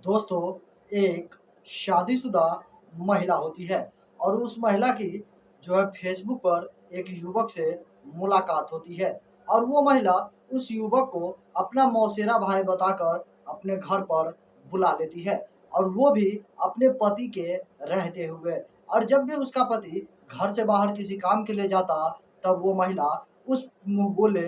दोस्तों, एक शादीशुदा महिला होती है और उस महिला की जो है फेसबुक पर एक युवक से मुलाकात होती है और वो महिला उस युवक को अपना मौसेरा भाई बताकर अपने घर पर बुला लेती है और वो भी अपने पति के रहते हुए। और जब भी उसका पति घर से बाहर किसी काम के लिए जाता, तब वो महिला उस मुँह बोले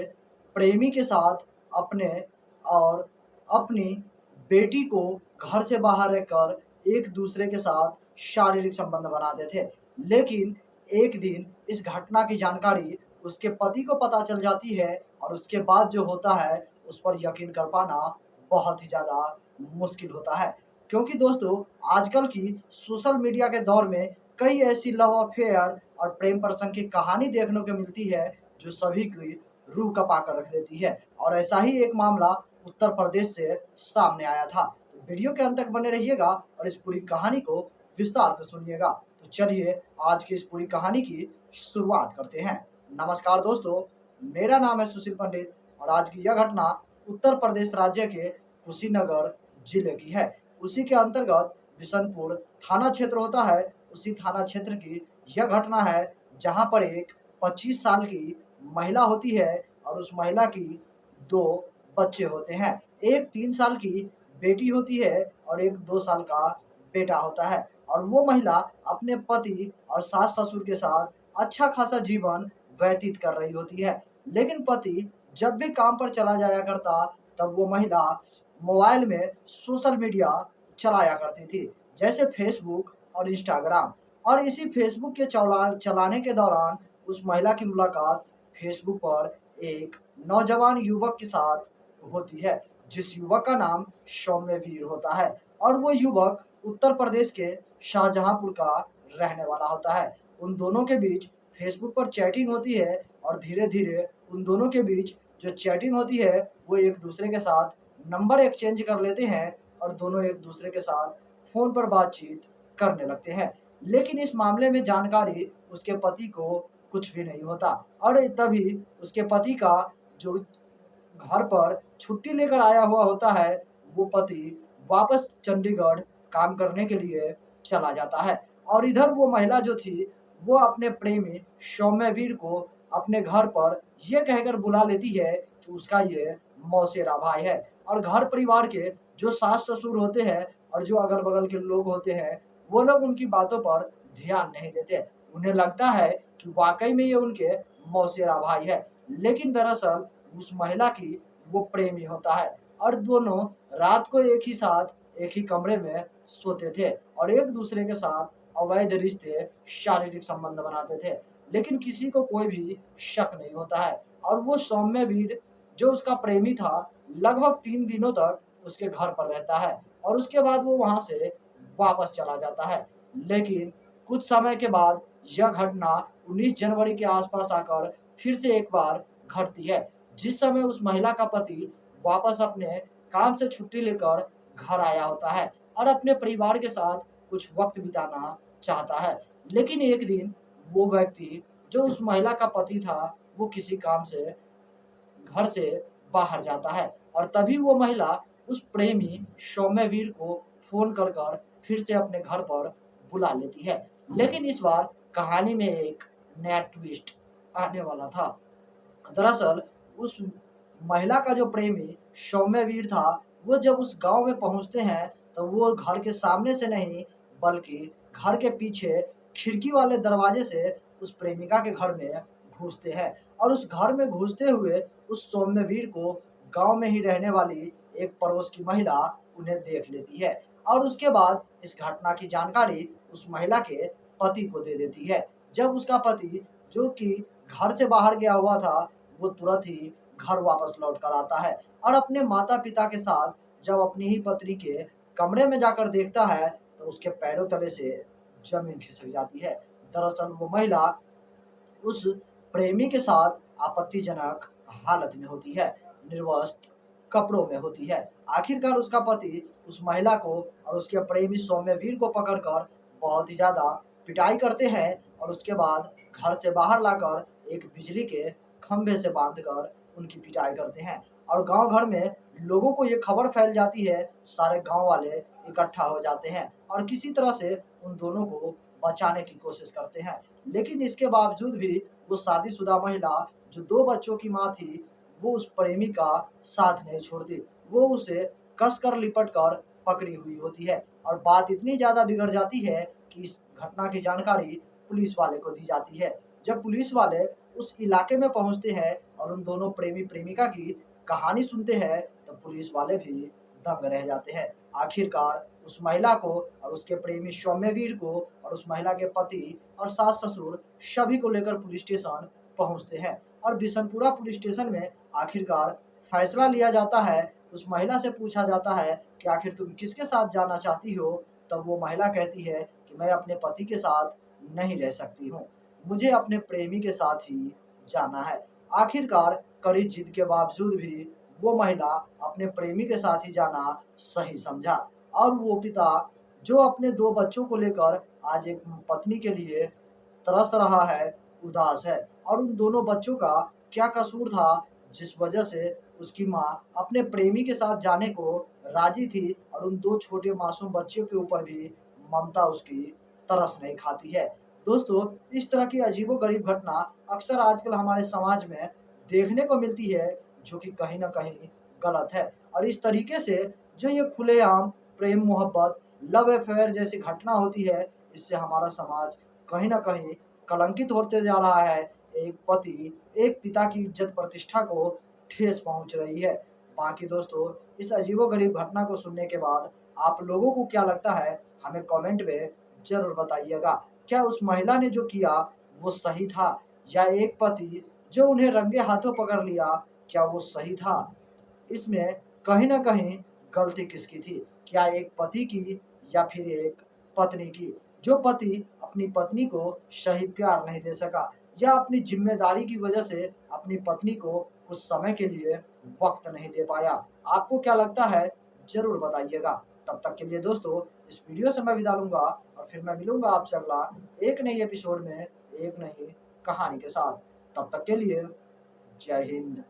प्रेमी के साथ अपने और अपनी बेटी को घर से बाहर रहकर एक दूसरे के साथ शारीरिक संबंध बनाते थे। लेकिन एक दिन इस घटना की जानकारी उसके पति को पता चल जाती है और उसके बाद जो होता है उस पर यकीन कर पाना बहुत ही ज़्यादा मुश्किल होता है। क्योंकि दोस्तों, आजकल की सोशल मीडिया के दौर में कई ऐसी लव अफेयर और प्रेम प्रसंग की कहानी देखने को मिलती है जो सभी की रूह कपा कर रख देती है। और ऐसा ही एक मामला उत्तर प्रदेश से सामने आया था। तो वीडियो के अंत तक बने रहिएगा और इस पूरी कहानी को विस्तार से सुनिएगा। तो चलिए आज की इस पूरी कहानी की शुरुआत करते हैं। नमस्कार दोस्तों, मेरा नाम है सुशील पंडित और आज की यह घटना उत्तर प्रदेश राज्य के कुशीनगर जिले की है। उसी के अंतर्गत बिशनपुर थाना क्षेत्र होता है। उसी थाना क्षेत्र की यह घटना है जहां पर एक 25 साल की महिला होती है और उस महिला की 2 बच्चे होते हैं। एक 3 साल की बेटी होती है और एक 2 साल का बेटा होता है। और वो महिला अपने पति और सास-ससुर के साथ अच्छा खासा जीवन व्यतीत कर रही होती है। लेकिन पति जब भी काम पर चला जाया करता, तब वो महिला मोबाइल में सोशल मीडिया चलाया करती थी, जैसे फ़ेसबुक और इंस्टाग्राम। और इसी फ़ेसबुक के चलाने के दौरान उस महिला की मुलाकात फ़ेसबुक पर एक नौजवान युवक के साथ होती है, जिस युवक का नाम सौम्यवीर होता है। और वो युवक उत्तर प्रदेश के शाहजहाँपुर का रहने वाला होता है। उन दोनों के बीच फ़ेसबुक पर चैटिंग होती है और धीरे-धीरे उन दोनों के बीच जो चैटिंग होती है, वो एक-दूसरे के साथ नंबर एक्सचेंज कर लेते हैं और दोनों एक-दूसरे के साथ फ़ोन पर बातचीत करने लगते हैं। लेकिन इस मामले में जानकारी उसके पति को कुछ भी नहीं होता और तभी उसके पति का जो घर पर छुट्टी लेकर आया हुआ होता है, वो पति वापस चंडीगढ़ काम करने के लिए चला जाता है। और इधर वो महिला जो थी, वो अपने प्रेमी सौम्यवीर को अपने घर पर ये कहकर बुला लेती है कि उसका ये मौसेरा भाई है। और घर परिवार के जो सास-ससुर होते हैं और जो अगल-बगल के लोग होते हैं, वो लोग उनकी बातों पर ध्यान नहीं देते। उन्हें लगता है कि वाक़ई में ये उनके मौसेरा भाई है। लेकिन दरअसल उस महिला की वो प्रेमी होता है और दोनों रात को एक ही साथ, एक ही कमरे में सोते थे और एक-दूसरे के साथ अवैध रिश्ते, शारीरिक संबंध बनाते थे। लेकिन किसी को कोई भी शक नहीं होता है और वो सौम्यवीर जो उसका प्रेमी था, लगभग 3 दिनों तक उसके घर पर रहता है और उसके बाद वो वहाँ से वापस चला जाता है। लेकिन कुछ समय के बाद यह घटना 19 जनवरी के आस-पास आकर फिर से एक बार घटती है, जिस समय उस महिला का पति वापस अपने काम से छुट्टी लेकर घर आया होता है और अपने परिवार के साथ कुछ वक़्त बिताना चाहता है। लेकिन एक दिन वो व्यक्ति जो उस महिला का पति था, वो किसी काम से घर से बाहर जाता है और तभी वो महिला उस प्रेमी सौम्यवीर को फ़ोन कर फिर से अपने घर पर बुला लेती है। लेकिन इस बार कहानी में एक नया ट्विस्ट आने वाला था। दरअसल उस महिला का जो प्रेमी सौम्यवीर था, वो जब उस गाँव में पहुँचते हैं, तो वो घर के सामने से नहीं, बल्कि घर के पीछे खिड़की वाले दरवाजे से उस प्रेमिका के घर में घुसते हैं। और उस घर में घुसते हुए उस सौम्यवीर को गाँव में ही रहने वाली एक पड़ोस की महिला उन्हें देख लेती है और उसके बाद इस घटना की जानकारी उस महिला के पति को दे देती है। जब उसका पति, जो कि घर से बाहर गया हुआ था, वो तुरंत ही घर वापस लौट कर आता है और अपने माता-पिता के साथ जब अपनी ही पत्नी के कमरे में जाकर देखता है, तो उसके पैरों तले से ज़मीन खिसक जाती है। दरअसल वो महिला उस प्रेमी के साथ आपत्तिजनक हालत में होती है, निर्वस्त्र कपड़ों में होती है। आखिरकार उसका पति उस महिला को और उसके प्रेमी सौम्यवीर को पकड़कर बहुत ही ज़्यादा पिटाई करते हैं और उसके बाद घर से बाहर लाकर एक बिजली के खंभे से बांधकर उनकी पिटाई करते हैं। और गाँव घर में लोगों को ये खबर फैल जाती है, सारे गांव वाले इकट्ठा हो जाते हैं और किसी तरह से उन दोनों को बचाने की कोशिश करते हैं। लेकिन इसके बावजूद भी वो शादीशुदा महिला जो 2 बच्चों की माँ थी, वो उस प्रेमी का साथ नहीं छोड़ती। वो उसे कसकर लिपट कर पकड़ी हुई होती है और बात इतनी ज़्यादा बिगड़ जाती है कि इस घटना की जानकारी पुलिस वाले को दी जाती है। जब पुलिस वाले उस इलाके में पहुंचते हैं और उन दोनों प्रेमी प्रेमिका की कहानी सुनते हैं, तो पुलिस वाले भी दंग रह जाते हैं। आखिरकार उस महिला को और उसके प्रेमी सौम्यवीर को और उस महिला के पति और सास ससुर सभी को लेकर पुलिस स्टेशन पहुंचते हैं और बिशनपुरा पुलिस स्टेशन में आखिरकार फैसला लिया जाता है। उस महिला से पूछा जाता है कि आखिर तुम किसके साथ जाना चाहती हो? तब वो महिला कहती है कि मैं अपने पति के साथ नहीं रह सकती हूँ, मुझे अपने प्रेमी के साथ ही जाना है। आखिरकार कड़ी जिद के बावजूद भी वो महिला अपने प्रेमी के साथ ही जाना सही समझा और वो पिता जो अपने 2 बच्चों को लेकर आज एक पत्नी के लिए तरस रहा है, उदास है और उन दोनों बच्चों का क्या कसूर था जिस वजह से उसकी माँ अपने प्रेमी के साथ जाने को राजी थी और उन 2 छोटे मासूम बच्चों के ऊपर भी ममता उसकी तरस नहीं खाती है। दोस्तों, इस तरह की अजीबो-गरीब घटना अक्सर आजकल हमारे समाज में देखने को मिलती है, जो कि कहीं न कहीं गलत है और इस तरीके से जो ये खुलेआम प्रेम मोहब्बत, लव अफेयर जैसी घटना होती है, इससे हमारा समाज कहीं न कहीं कलंकित होते जा रहा है। एक पति, एक पिता की इज्जत प्रतिष्ठा को ठेस पहुँच रही है। बाकी दोस्तों, इस अजीबो-गरीब घटना को सुनने के बाद आप लोगों को क्या लगता है, हमें कमेंट में ज़रूर बताइएगा। क्या उस महिला ने जो किया, वो सही था? या एक पति जो उन्हें रंगे हाथों पकड़ लिया, क्या वो सही था? इसमें कहीं न कहीं गलती किसकी थी? क्या एक पति की या फिर एक पत्नी की? जो पति अपनी पत्नी को सही प्यार नहीं दे सका या अपनी ज़िम्मेदारी की वजह से अपनी पत्नी को कुछ समय के लिए वक़्त नहीं दे पाया। आपको क्या लगता है? ज़रूर बताइएगा। तब तक के लिए दोस्तों, इस वीडियो से मैं विदा लूँगा और फिर मैं मिलूँगा आपसे अगला एक नई एपिसोड में, एक नई कहानी के साथ। तब तक के लिए जय हिंद,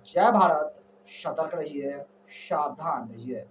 जय भारत, सतर्क रहिए, सावधान रहिए।